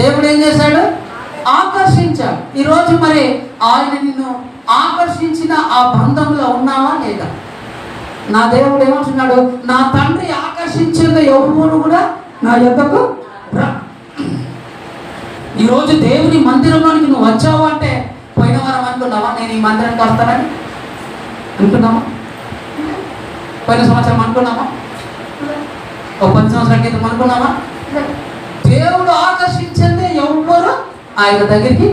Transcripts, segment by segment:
దేవుడు ఏం చేశాడు? ఆకర్షించాడు. ఈరోజు మరి ఆయన నిన్ను ఆకర్షించిన ఆ బంధంలో ఉన్నావా లేదా? నా దేవుడు ఏమంటున్నాడు? నా తండ్రి ఆకర్షించేది ఎవరు కూడా నా యొద్దకు రా. ఈరోజు దేవుని మందిరంలోనికి నువ్వు వచ్చావు అంటే, పోయిన వారం అనుకున్నావా నేను ఈ మందిరానికి వస్తానని? అనుకున్నావా? పోయిన సంవత్సరం అనుకున్నావా? ఒక 10 సంవత్సరాల క్రితం అనుకున్నావా? దేవుడు ఆకర్షించిందే ఎవరు ఆయన దగ్గరికి.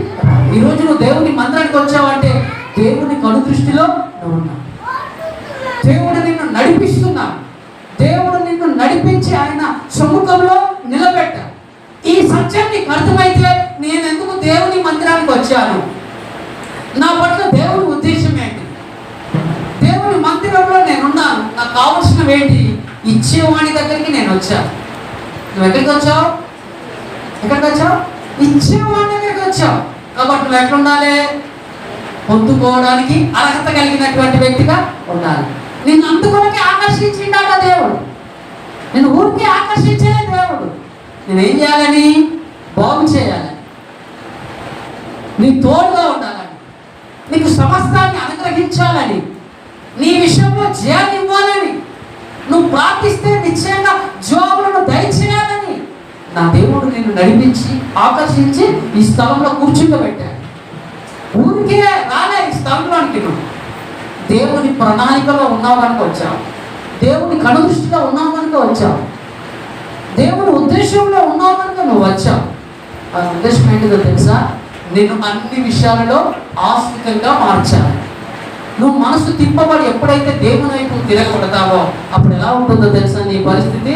ఈరోజు నువ్వు దేవుని మందిరానికి వచ్చావంటే దేవుని కను దృష్టిలో నువ్వు ఉన్నావు. దేవుడు నిన్ను నడిపిస్తున్నాడు. దేవుడు నిన్ను నడిపించి ఆయన సముఖంలో నిలబెట్టాడు. ఈ సత్యం నీకు అర్థమైతే నేను ఎందుకు దేవుని మందిరానికి వచ్చాను, నా పట్ల దేవుని ఉద్దేశం ఏంటి, దేవుని మందిరంలో నేనున్నాను, నాకు కావలసినవి ఏంటి, ఇచ్చేవాడి దగ్గరికి నేను వచ్చాను. నువ్వు ఎక్కడికి వచ్చావు? ఎక్కడికి వచ్చావు? ఇచ్చేవాడి దగ్గరికి వచ్చావు. కాబట్టి నువ్వు ఎట్లా ఉండాలి? పొందుకోవడానికి అర్హత కలిగినటువంటి వ్యక్తిగా ఉండాలి. నిన్ను అందుకోవడానికి ఆకర్షించిండాట దేవుడు. నేను ఊరికి ఆకర్షించలే దేవుడు. నేనేం చేయాలని? బాగు చేయాలని, నీ తోడుగా ఉండాలని, నీకు సమస్తాన్ని అనుగ్రహించాలని, నీ విషయంలో జయాన్ని ఇవ్వాలని, నువ్వు ప్రార్థిస్తే నిశ్చయంగా జవాబులను దయచేయాలని నా దేవుడు నిన్ను నడిపించి ఆకర్షించి ఈ స్థలంలో కూర్చుండబెట్టాడు. ఊరికే రాలే ఈ స్థలంలోనికి. నువ్వు దేవుని ప్రణాళికలో ఉన్నావు కనుక వచ్చావు. దేవుని కనుదృష్టిలో ఉన్నావు కనుక వచ్చావు. దేవుని ఉద్దేశంలో ఉన్నావు కనుక నువ్వు వచ్చావు. ఆ ఉద్దేశం ఏంటిదో తెలుసా? నేను అన్ని విషయాలలో ఆస్తికంగా మార్చాలి. నువ్వు మనసు తిప్పబడి ఎప్పుడైతే దేవుని వైపు తిరగబడతావో అప్పుడు ఎలా ఉంటుందో తెలుసా నీ పరిస్థితి?